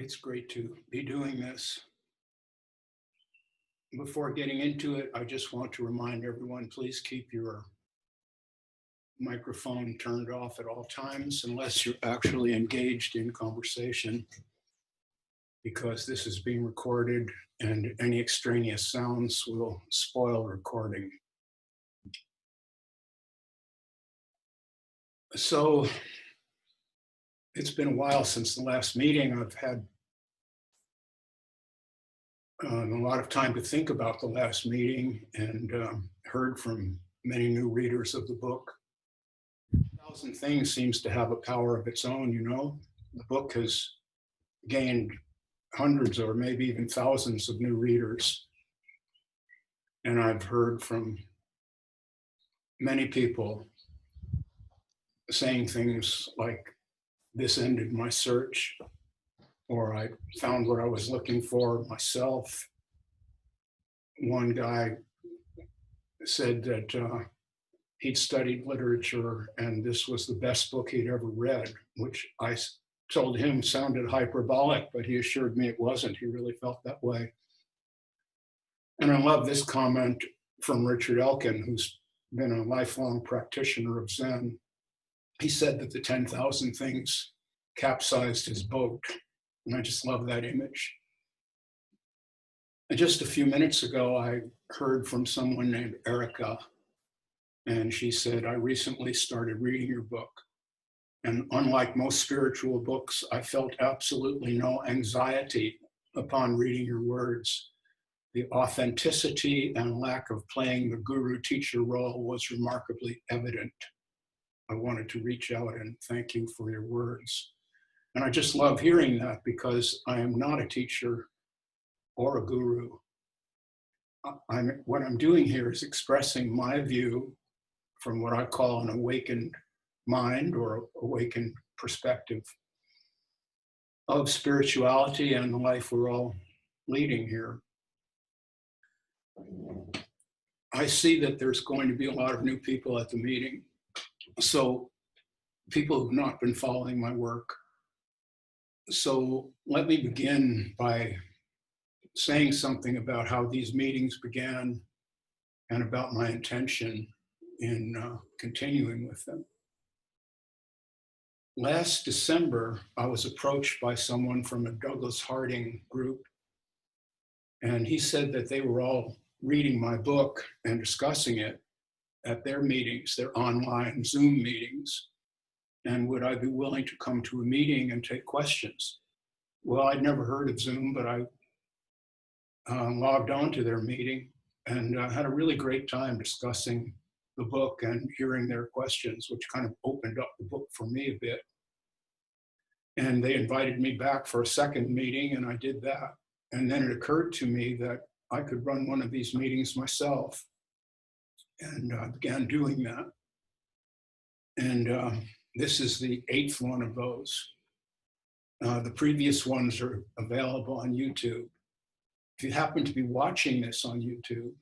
It's great to be doing this. Before getting into it, I just want to remind everyone, please keep your microphone turned off at all times unless you're actually engaged in conversation, because this is being recorded and any extraneous sounds will spoil recording. So it's been a while since the last meeting. I've had a lot of time to think about the last meeting and heard from many new readers of the book. Thousand Things seems to have a power of its own, you know. The book has gained hundreds or maybe even thousands of new readers. And I've heard from many people saying things like, this ended my search, or I found what I was looking for myself. One guy said that he'd studied literature and this was the best book he'd ever read, which I told him sounded hyperbolic, but he assured me it wasn't. He really felt that way. And I love this comment from Richard Elkin, who's been a lifelong practitioner of Zen. He said that the 10,000 things capsized his boat. And I just love that image. And just a few minutes ago, I heard from someone named Erica, and she said, I recently started reading your book. And unlike most spiritual books, I felt absolutely no anxiety upon reading your words. The authenticity and lack of playing the guru-teacher role was remarkably evident. I wanted to reach out and thank you for your words. And I just love hearing that because I am not a teacher or a guru. What I'm doing here is expressing my view from what I call an awakened mind or awakened perspective of spirituality and the life we're all leading here. I see that there's going to be a lot of new people at the meeting. So people who've not been following my work. So let me begin by saying something about how these meetings began and about my intention in continuing with them. Last December, I was approached by someone from a Douglas Harding group, and he said that they were all reading my book and discussing it at their meetings, their online Zoom meetings, and would I be willing to come to a meeting and take questions? Well, I'd never heard of Zoom, but I logged on to their meeting and had a really great time discussing the book and hearing their questions, which kind of opened up the book for me a bit. And they invited me back for a second meeting, and I did that. And then it occurred to me that I could run one of these meetings myself. And I began doing that. And this is the 8th one of those. The previous ones are available on YouTube. If you happen to be watching this on YouTube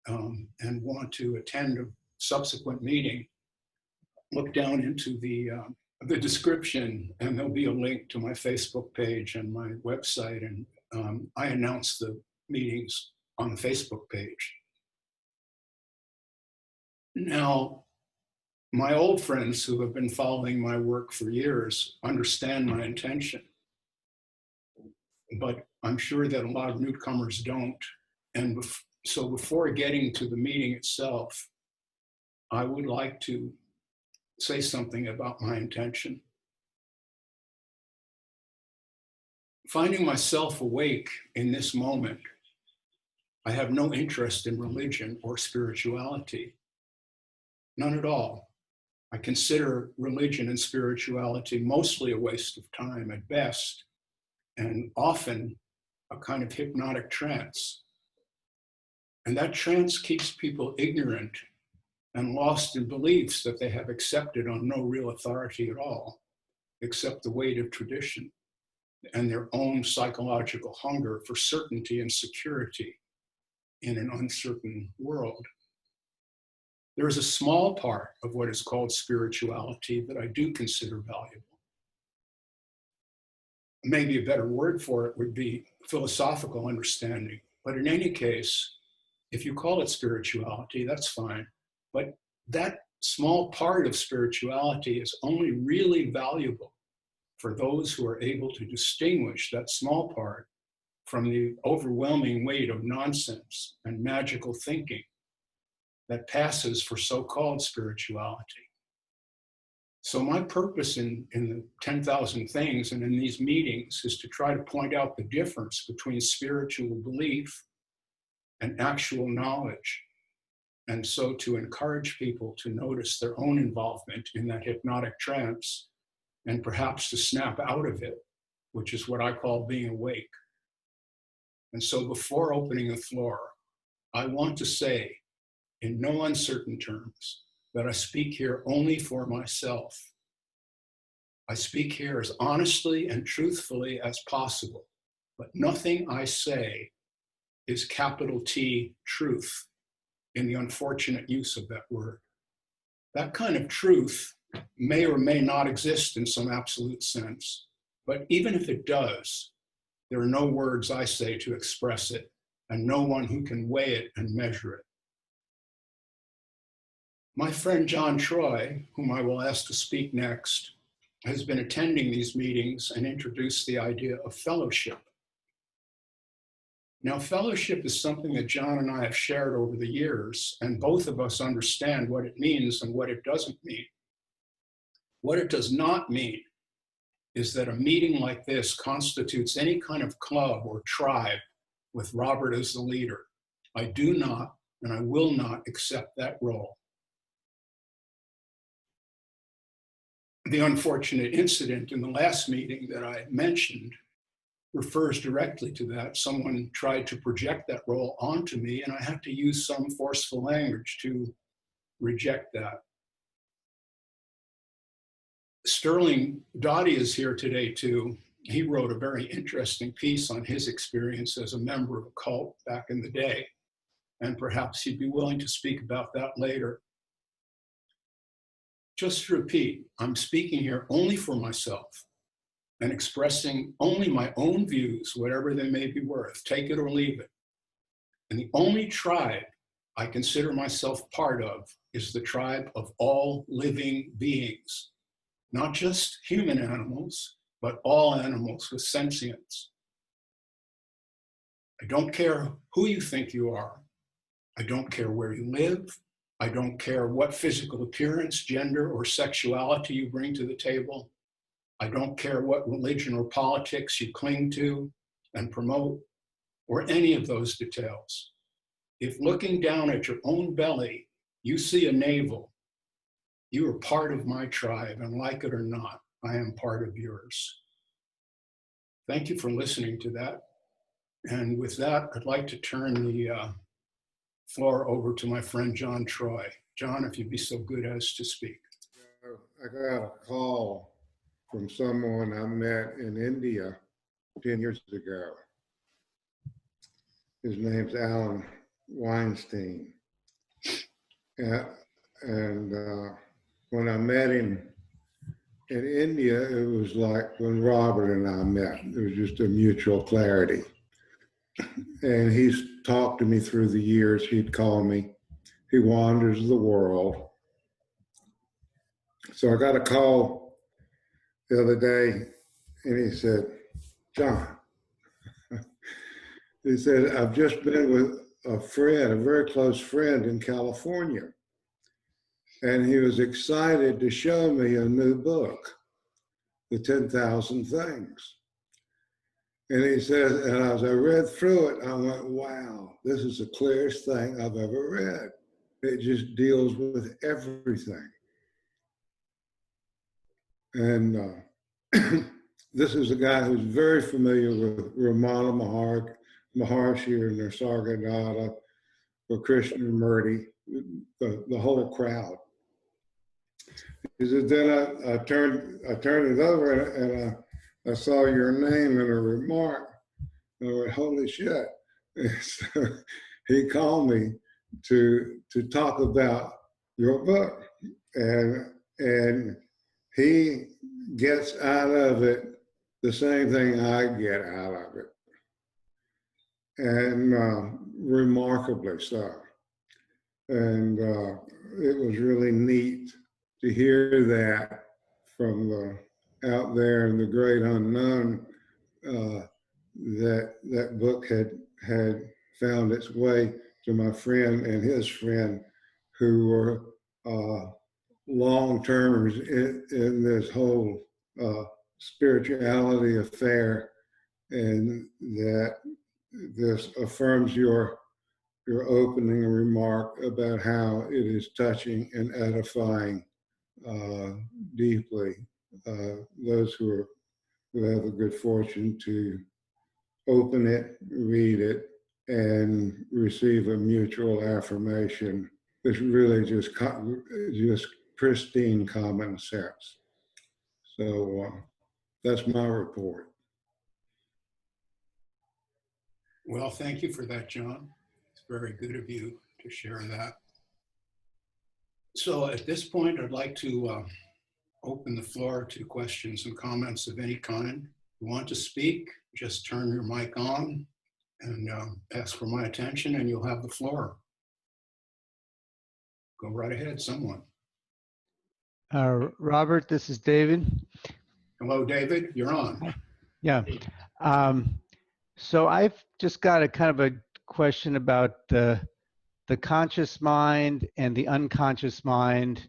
and want to attend a subsequent meeting, look down into the description and there'll be a link to my Facebook page and my website. And I announce the meetings on the Facebook page. Now, my old friends who have been following my work for years understand my intention, but I'm sure that a lot of newcomers don't. And so before getting to the meeting itself, I would like to say something about my intention. Finding myself awake in this moment, I have no interest in religion or spirituality. None at all. I consider religion and spirituality mostly a waste of time at best, and often a kind of hypnotic trance. And that trance keeps people ignorant and lost in beliefs that they have accepted on no real authority at all, except the weight of tradition and their own psychological hunger for certainty and security in an uncertain world. There is a small part of what is called spirituality that I do consider valuable. maybe a better word for it would be philosophical understanding. But in any case, if you call it spirituality, that's fine. But that small part of spirituality is only really valuable for those who are able to distinguish that small part from the overwhelming weight of nonsense and magical thinking that passes for so-called spirituality. So my purpose in the 10,000 Things and in these meetings is to try to point out the difference between spiritual belief and actual knowledge. And so to encourage people to notice their own involvement in that hypnotic trance and perhaps to snap out of it, which is what I call being awake. And so before opening the floor, I want to say in no uncertain terms that I speak here only for myself. I speak here as honestly and truthfully as possible, but nothing I say is capital T truth in the unfortunate use of that word. That kind of truth may or may not exist in some absolute sense, but even if it does, there are no words I say to express it, and no one who can weigh it and measure it. My friend John Troy, whom I will ask to speak next, has been attending these meetings and introduced the idea of fellowship. Now, fellowship is something that John and I have shared over the years, and both of us understand what it means and what it doesn't mean. What it does not mean is that a meeting like this constitutes any kind of club or tribe with Robert as the leader. I do not, and I will not accept that role. The unfortunate incident in the last meeting that I mentioned refers directly to that. Someone tried to project that role onto me, and I had to use some forceful language to reject that. Sterling Dottie is here today too. He wrote a very interesting piece on his experience as a member of a cult back in the day, and perhaps he'd be willing to speak about that later. Just to repeat, I'm speaking here only for myself and expressing only my own views, whatever they may be worth, take it or leave it. And the only tribe I consider myself part of is the tribe of all living beings, not just human animals, but all animals with sentience. I don't care who you think you are. I don't care where you live. I don't care what physical appearance, gender, or sexuality you bring to the table. I don't care what religion or politics you cling to and promote, or any of those details. If looking down at your own belly, you see a navel, you are part of my tribe, and like it or not, I am part of yours. Thank you for listening to that. And with that, I'd like to turn the floor over to my friend John Troy. John, if you'd be so good as to speak. I got a call from someone I met in India 10 years ago. His name's Alan Weinstein. And when I met him in India, it was like when Robert and I met. There was just a mutual clarity. And he's talked to me through the years. He'd call me. He wanders the world. So I got a call the other day, and he said, John, he said, I've just been with a friend, a very close friend in California. And he was excited to show me a new book, The 10,000 Things. And he said, and as I read through it, I went, wow, this is the clearest thing I've ever read. It just deals with everything. And this is a guy who's very familiar with Ramana Maharshi or Nisargadatta, or Krishnamurti, the whole crowd. He said, then I turned it over and I saw your name in a remark. And I went, holy shit. And so he called me to talk about your book. And he gets out of it the same thing I get out of it, and remarkably so. And it was really neat to hear that from the out there in the great unknown, that that book had found its way to my friend and his friend, who were long termers in this whole spirituality affair, and that this affirms your opening remark about how it is touching and edifying deeply those who have the good fortune to open it, read it, and receive a mutual affirmation. It's really just pristine common sense. So that's my report. Well, thank you for that, John. It's very good of you to share that. So at this point, I'd like to open the floor to questions and comments of any kind. If you want to speak, just turn your mic on and ask for my attention, and you'll have the floor. Go right ahead, someone. Robert, this is David. Hello, David, you're on. Yeah. So I've just got a kind of a question about the conscious mind and the unconscious mind,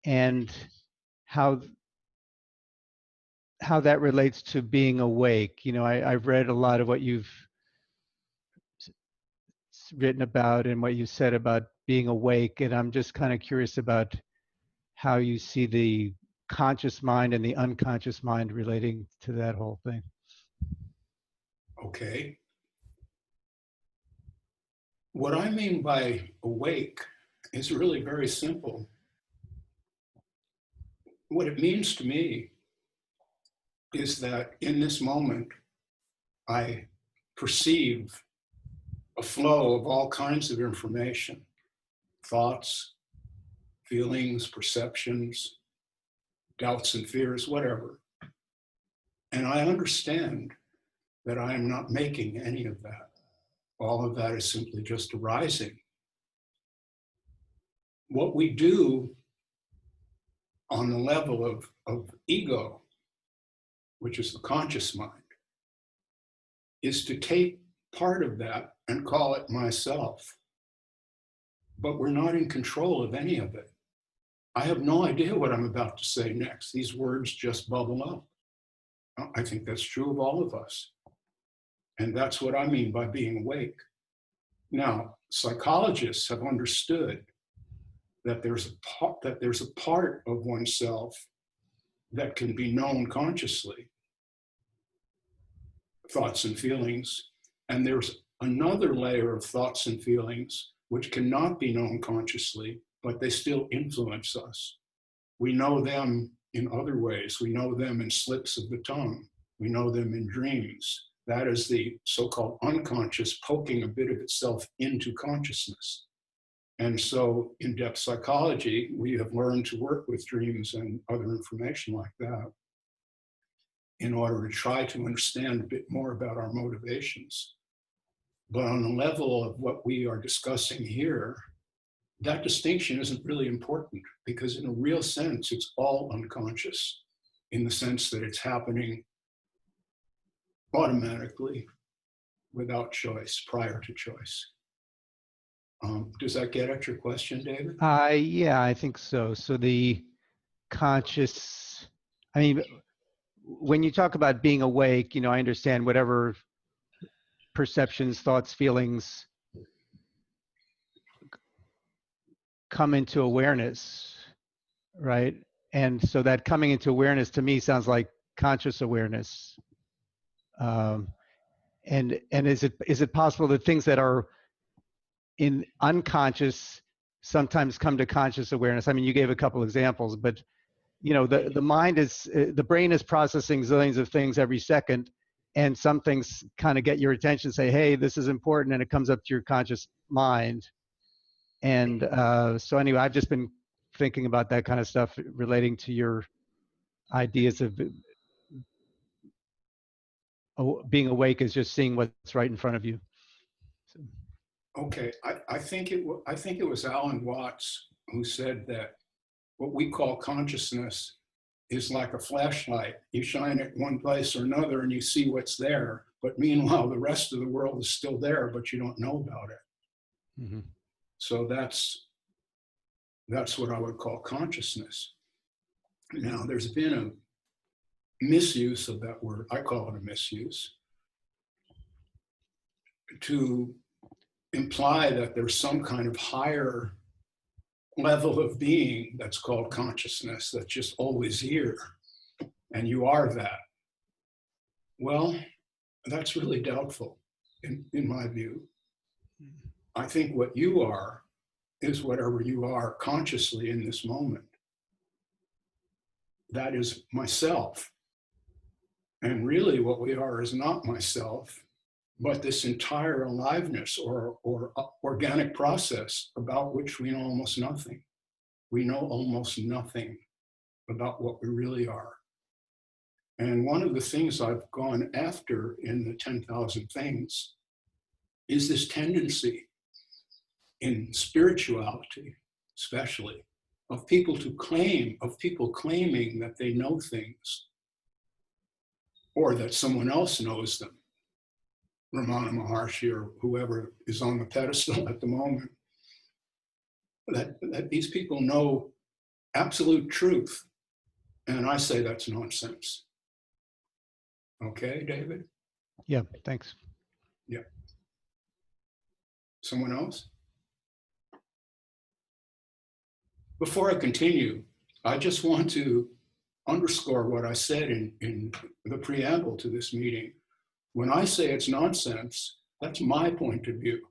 and how that relates to being awake. You know, I've read a lot of what you've written about and what you said about being awake, and I'm just kind of curious about how you see the conscious mind and the unconscious mind relating to that whole thing. Okay. What I mean by awake is really very simple. What it means to me is that in this moment, I perceive a flow of all kinds of information, thoughts, feelings, perceptions, doubts and fears, whatever. And I understand that I am not making any of that. All of that is simply just arising. What we do on the level of ego, which is the conscious mind, is to take part of that and call it myself. But we're not in control of any of it. I have no idea what I'm about to say next. These words just bubble up. I think that's true of all of us. And that's what I mean by being awake. Now, psychologists have understood that there's a part of oneself that can be known consciously, thoughts and feelings, and there's another layer of thoughts and feelings which cannot be known consciously, but they still influence us. We know them in other ways. We know them in slips of the tongue. We know them in dreams. That is the so-called unconscious poking a bit of itself into consciousness. And so in depth psychology, we have learned to work with dreams and other information like that in order to try to understand a bit more about our motivations. But on the level of what we are discussing here, that distinction isn't really important, because in a real sense, it's all unconscious, in the sense that it's happening automatically without choice, prior to choice. Does that get at your question, David? Yeah, I think so. So the conscious, I mean, when you talk about being awake, you know, I understand whatever perceptions, thoughts, feelings come into awareness, right? And so that coming into awareness to me sounds like conscious awareness. And is it possible that things that are in unconscious sometimes come to conscious awareness? I mean, you gave a couple examples, but you know, the mind is, the brain is processing zillions of things every second, and some things kind of get your attention, say, hey, this is important, and it comes up to your conscious mind. And so anyway, I've just been thinking about that kind of stuff relating to your ideas of being awake is just seeing what's right in front of you. So, Okay, I think it was Alan Watts who said that what we call consciousness is like a flashlight. You shine it one place or another and you see what's there, but meanwhile the rest of the world is still there, but you don't know about it. mm-hmm. So that's what I would call consciousness. Now, there's been a misuse of that word. I call it a misuse, to imply that there's some kind of higher level of being that's called consciousness that's just always here, and you are that. Well, that's really doubtful in my view. I think what you are is whatever you are consciously in this moment. That is myself. And really what we are is not myself, but this entire aliveness or organic process about which we know almost nothing. We know almost nothing about what we really are. And one of the things I've gone after in the 10,000 Things is this tendency in spirituality, especially, of people claiming that they know things or that someone else knows them. Ramana Maharshi or whoever is on the pedestal at the moment, that these people know absolute truth. And I say that's nonsense. Okay, David? Yeah, thanks. Yeah. Someone else? Before I continue, I just want to underscore what I said in the preamble to this meeting. When I say it's nonsense, that's my point of view.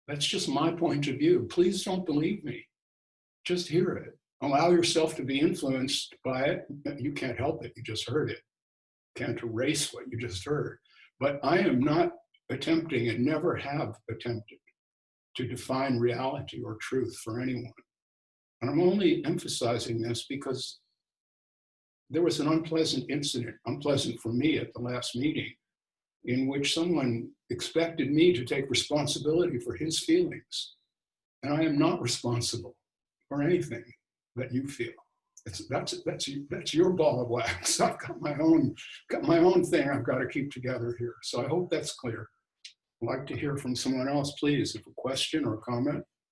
That's just my point of view. Please don't believe me. Just hear it. Allow yourself to be influenced by it. You can't help it. You just heard it. Can't erase what you just heard. But I am not attempting and never have attempted to define reality or truth for anyone. And I'm only emphasizing this because there was an unpleasant incident, unpleasant for me at the last meeting, in which someone expected me to take responsibility for his feelings. And I am not responsible for anything that you feel. That's your ball of wax. I've got my own thing I've got to keep together here. So I hope that's clear. I'd like to hear from someone else, please, if a question or a comment.